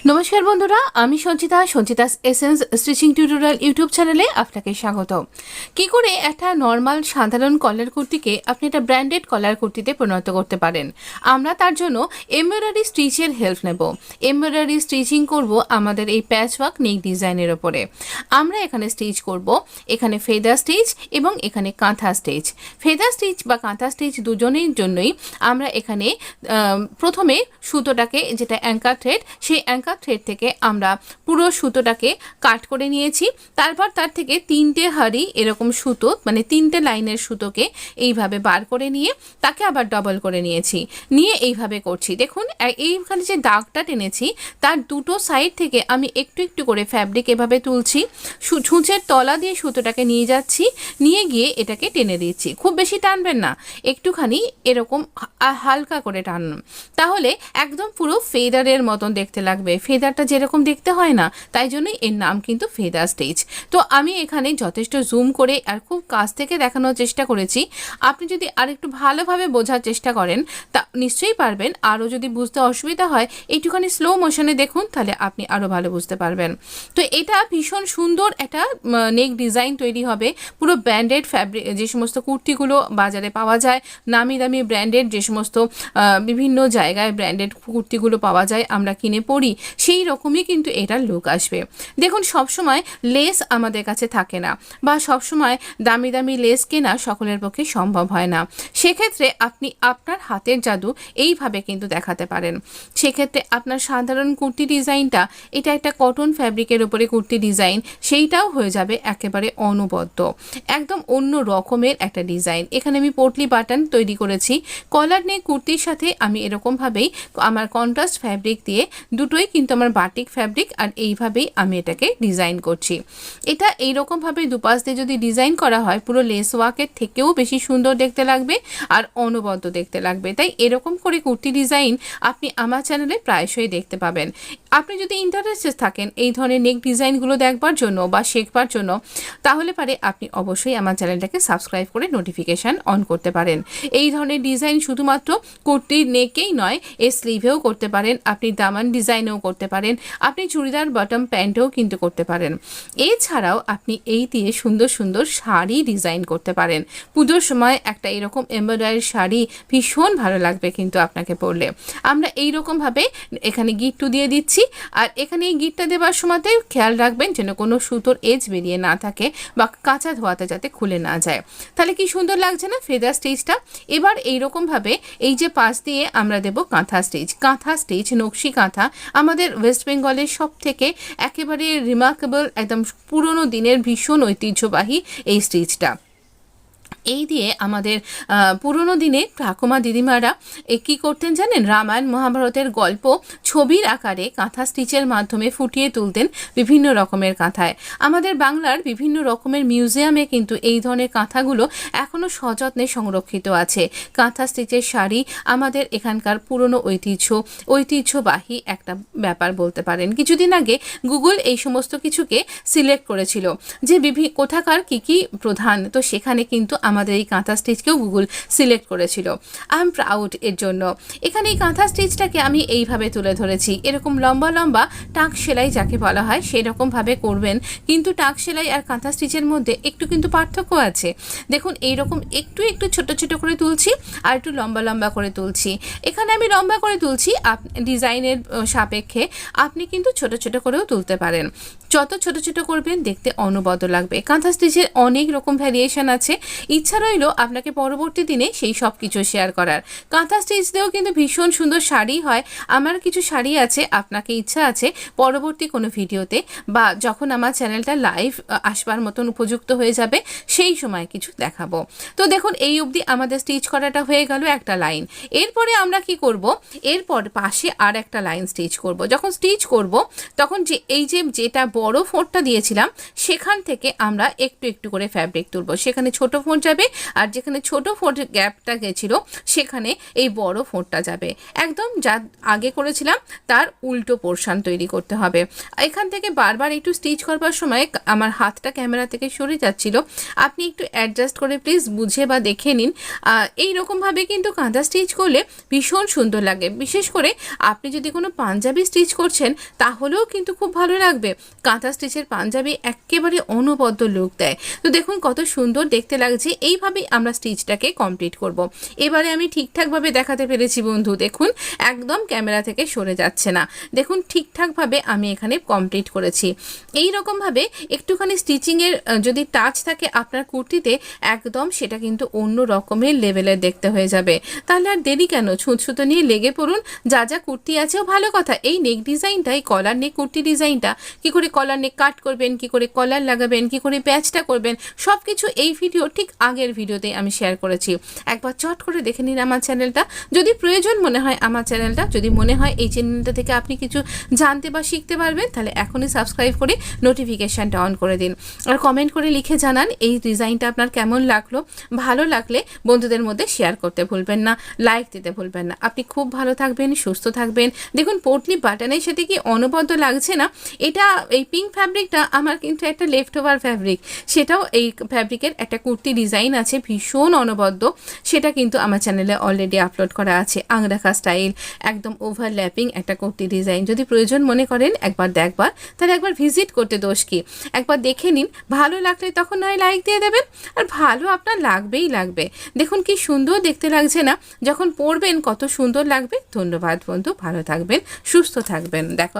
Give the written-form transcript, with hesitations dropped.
নমস্কার বন্ধুরা, আমি Sanchita. Sanchita's essence stitching tutorial YouTube চ্যানেলে আপনাকে স্বাগত। কি করে একটা নর্মাল সাধারণ কলার কুর্তিকে আপনি একটা ব্র্যান্ডেড কলার কুর্তিতে পরিণত করতে পারেন, আমরা তার জন্য এমব্রয়ডারি স্টিচের হেল্প নেব। এমব্রয়ডারি স্টিচিং করব আমাদের এই প্যাচওয়ার্ক নেক ডিজাইনের ওপরে। আমরা এখানে স্টিচ করব, এখানে ফেদার স্টিচ এবং এখানে কাঁথা স্টিচ। ফেদার স্টিচ বা কাঁথা স্টিচ দুজনের জন্যই আমরা এখানে প্রথমে সুতোটাকে, যেটা অ্যাঙ্কার থ্রেড, সেই অ্যাঙ্কার থ্রেড থেকে আমরা পুরো সুতোটাকে কাট করে নিয়েছি। তারপর তার থেকে তিনটে হাড়ি এরকম সুতো, মানে তিনটে লাইনের সুতোকে এইভাবে বার করে নিয়ে তাকে আবার ডবল করে নিয়েছি, নিয়ে এইভাবে করছি। দেখুন এইখানে যে দাগটা টেনেছি তার দুটো সাইড থেকে আমি একটু একটু করে ফ্যাব্রিক এভাবে তুলছি, ছুঁচের তলা দিয়ে সুতোটাকে নিয়ে যাচ্ছি, নিয়ে গিয়ে এটাকে টেনে দিচ্ছি। খুব বেশি টানবেন না, একটুখানি এরকম হালকা করে টানুন, তাহলে একদম পুরো ফেদারের মতন দেখতে লাগবে। ফেদারটা যেরকম দেখতে হয় না, তাই জন্যই এর নাম কিন্তু ফেদার স্টিচ। তো আমি এখানে যথেষ্ট জুম করে আর খুব কাছ থেকে দেখানোর চেষ্টা করেছি। আপনি যদি আরেকটু ভালোভাবে বোঝার চেষ্টা করেন তা নিশ্চয়ই পারবেন। আরও যদি বুঝতে অসুবিধা হয়, একটুখানি স্লো মোশনে দেখুন, তাহলে আপনি আরও ভালো বুঝতে পারবেন। তো এটা ভীষণ সুন্দর একটা নেক ডিজাইন তৈরি হবে। পুরো ব্র্যান্ডেড ফ্যাব্রিক, যে সমস্ত কুর্তিগুলো বাজারে পাওয়া যায়, নামি দামি ব্র্যান্ডেড যে সমস্ত বিভিন্ন জায়গায় ব্র্যান্ডেড কুর্তিগুলো পাওয়া যায়, আমরা কিনে পরি, সেই রকমই কিন্তু এটার লুক আসবে। দেখুন, সবসময় লেস আমাদের কাছে থাকে না, বা সবসময় দামি দামি লেস কেনা সকলের পক্ষে সম্ভব হয় না। সেক্ষেত্রে আপনি আপনার হাতের জাদু এইভাবে কিন্তু দেখাতে পারেন। সেক্ষেত্রে আপনার সাধারণ কুর্তি ডিজাইনটা, এটা একটা কটন ফ্যাব্রিকের উপরে কুর্তি ডিজাইন, সেইটাও হয়ে যাবে একেবারে অনবদ্য, একদম অন্য রকমের একটা ডিজাইন। এখানে আমি পোটলি বাটন তৈরি করেছি। কলার নেক কুর্তির সাথে আমি এরকমভাবেই আমার কন্ট্রাস্ট ফ্যাব্রিক দিয়ে, দুটোই কিন্তু আমার বাটিক ফ্যাব্রিক, আর এইভাবেই আমি এটাকে ডিজাইন করছি। এটা এইরকমভাবে দুপাশ দিয়ে যদি ডিজাইন করা হয়, পুরো লেস ওয়ার্কের থেকেও বেশি সুন্দর দেখতে লাগবে আর অনবদ্য দেখতে লাগবে। তাই এরকম করে কুর্তি ডিজাইন আপনি আমার চ্যানেলে প্রায়শই দেখতে পাবেন। আপনি যদি ইন্টারেস্টেড থাকেন এই ধরনের নেক ডিজাইনগুলো দেখবার জন্য বা শেখবার জন্য, তাহলে পারে আপনি অবশ্যই আমার চ্যানেলটাকে সাবস্ক্রাইব করে নোটিফিকেশান অন করতে পারেন। এই ধরনের ডিজাইন শুধুমাত্র কুর্তির নেকেই নয়, এর স্লিভেও করতে পারেন, আপনি দামান ডিজাইনেও করতে পারেন, আপনি চুড়িদার বটম প্যান্টেও কিন্তু করতে পারেন। এছাড়াও আপনি এই দিয়ে সুন্দর সুন্দর শাড়ি ডিজাইন করতে পারেন। পুজোর সময় একটা এরকম এমব্রয়ডারি শাড়ি ভীষণ ভালো লাগবে কিন্তু আপনাকে পরলে। আমরা এইরকমভাবে এখানে গিট্টু দিয়ে দিচ্ছি, আর এখানে এই গিটটা দেওয়ার সময়তে খেয়াল রাখবেন যেন কোনো সুতোর এজ বেরিয়ে না থাকে, বা কাঁচা ধোয়াতে যাতে খুলে না যায়। তাহলে কি সুন্দর লাগছে না ফেদার স্টিচটা? এবার এইরকমভাবে এই যে পাশ দিয়ে আমরা দেব কাঁথা স্টিচ। কাঁথা স্টিচ, নকশি কাঁথা আমাদের ওয়েস্ট বেঙ্গলের সব থেকে একেবারে রিমার্কেবল, একদম পুরনো দিনের ভীষণ ঐতিহ্যবাহী এই স্টিচটা। এই দিয়ে আমাদের পুরনো দিনে ঠাকুমা দিদিমারা কী করতেন জানেন? রামায়ণ মহাভারতের গল্প ছবির আকারে কাঁথা স্টিচের মাধ্যমে ফুটিয়ে তুলতেন বিভিন্ন রকমের কাঁথায়। আমাদের বাংলার বিভিন্ন রকমের মিউজিয়ামে কিন্তু এই ধরনের কাঁথাগুলো এখনও সযত্নে সংরক্ষিত আছে। কাঁথা স্টিচের শাড়ি আমাদের এখানকার পুরনো ঐতিহ্যবাহী একটা ব্যাপার বলতে পারেন। কিছুদিন আগে গুগল এই সমস্ত কিছুকে সিলেক্ট করেছিল যে কোথাকার কী প্রধান, তো সেখানে কিন্তু আমাদের এই কাঁথা স্টিচকেও গুগল সিলেক্ট করেছিল। আই এম প্রাউড এর জন্য। এখানে এই কাঁথা স্টিচটাকে আমি এইভাবে তুলে ধরেছি। এরকম লম্বা লম্বা টাক সেলাই যাকে বলা হয় সেরকমভাবে করবেন, কিন্তু টাক সেলাই আর কাঁথা স্টিচের মধ্যে একটু কিন্তু পার্থক্য আছে। দেখুন, এইরকম একটু একটু ছোট ছোট করে তুলছি, আর একটু লম্বা লম্বা করে তুলছি। এখানে আমি লম্বা করে তুলছি, ডিজাইনের সাপেক্ষে আপনি কিন্তু ছোট ছোট করেও তুলতে পারেন। যত ছোট ছোট করবেন দেখতে অনবদ্য লাগবে। কাঁথা স্টিচের অনেক রকম ভ্যারিয়েশন আছে। ইচ্ছা রইল আপনাকে পরবর্তী দিনে সেই সব কিছু শেয়ার করার। কাঁথা স্টিচ দিয়েও কিন্তু ভীষণ সুন্দর শাড়ি হয়। আমার কিছু শাড়ি আছে, আপনাকে ইচ্ছা আছে পরবর্তী কোনো ভিডিওতে বা যখন আমার চ্যানেলটা লাইভ আসবার মতন উপযুক্ত হয়ে যাবে সেই সময় কিছু দেখাবো। তো দেখুন, এই অবধি আমাদের স্টিচ করাটা হয়ে গেল একটা লাইন। এরপরে আমরা কি করব? এরপর পাশে আর একটা লাইন স্টিচ করব। যখন স্টিচ করব তখন যেটা বড় ফোঁটটা দিয়েছিলাম সেখান থেকে আমরা একটু একটু করে ফ্যাব্রিক তুলব। সেখানে ছোট ফোঁট যাবে যাবে, আর যেখানে ছোট ফোঁট গ্যাপটা গেছিলো সেখানে এই বড় ফোঁটটা যাবে। একদম যা আগে করেছিলাম তার উল্টো পোর্শন তৈরি করতে হবে। এখান থেকে বারবার একটু স্টিচ করবার সময় আমার হাতটা ক্যামেরা থেকে সরে যাচ্ছিল, আপনি একটু অ্যাডজাস্ট করে প্লিজ বুঝে বা দেখে নিন। এই রকমভাবে কিন্তু কাঁথা স্টিচ করলে ভীষণ সুন্দর লাগে। বিশেষ করে আপনি যদি কোনো পাঞ্জাবি স্টিচ করছেন তাহলেও কিন্তু খুব ভালো লাগবে। কাঁথা স্টিচের পাঞ্জাবি একেবারে অনবদ্য লুক দেয়। তো দেখুন কত সুন্দর দেখতে লাগছে। এইভাবেই আমরা স্টিচটাকে কমপ্লিট করব। এবারে আমি ঠিকঠাকভাবে দেখাতে পেরেছি বন্ধু, দেখুন একদম ক্যামেরা থেকে সরে যাচ্ছে না। দেখুন ঠিকঠাকভাবে আমি এখানে কমপ্লিট করেছি। এই রকমভাবে একটুখানি স্টিচিংয়ের যদি টাচ থাকে আপনার কুর্তিতে, একদম সেটা কিন্তু অন্য রকমের লেভেলের দেখতে হয়ে যাবে। তাহলে আর দেরি কেন, ছুঁচো নিয়ে লেগে পড়ুন। যা যা কুর্তি আছেও ভালো কথা, এই নেক ডিজাইনটা, এই কলার নেক কুর্তি ডিজাইনটা, কী করে কলার নেক কাট করবেন, কী করে কলার লাগাবেন, কী করে প্যাচটা করবেন, সব কিছু এই ভিডিও ঠিক আগের ভিডিওতে আমি শেয়ার করেছি। একবার চট করে দেখে নিন আমার চ্যানেলটা। যদি প্রয়োজন মনে হয় আমার চ্যানেলটা, যদি মনে হয় এই চ্যানেলটা থেকে আপনি কিছু জানতে বা শিখতে পারবেন, তাহলে এখনই সাবস্ক্রাইব করে নোটিফিকেশানটা অন করে দিন। আর কমেন্ট করে লিখে জানান এই ডিজাইনটা আপনার কেমন লাগলো। ভালো লাগলে বন্ধুদের মধ্যে শেয়ার করতে ভুলবেন না, লাইক দিতে ভুলবেন না। আপনি খুব ভালো থাকবেন, সুস্থ থাকবেন। দেখুন পোটলি বাটনের সাথে কি অনবদ্য লাগছে না? এটা এই পিঙ্ক ফ্যাব্রিকটা আমার কিন্তু একটা লেফট ওভার ফ্যাব্রিক, সেটাও এই ফ্যাব্রিকের একটা কুর্তি ডিজাইন আছে ভীষণ অনবদ্য, সেটা কিন্তু আমার চ্যানেলে অলরেডি আপলোড করা আছে। আংরাখা স্টাইল, একদম ওভারল্যাপিং একটা কুর্তি ডিজাইন। যদি প্রয়োজন মনে করেন একবার দেখবার, তাহলে একবার ভিজিট করতে দোষ কি, একবার দেখে নিন। ভালো লাগলে তখন নয় লাইক দিয়ে দেবেন, আর ভালো আপনার লাগবেই লাগবে। দেখুন কি সুন্দর দেখতে লাগছে না? যখন পরবেন কত সুন্দর লাগবে। ধন্যবাদ বন্ধু, ভালো থাকবেন, সুস্থ থাকবেন। দেখো।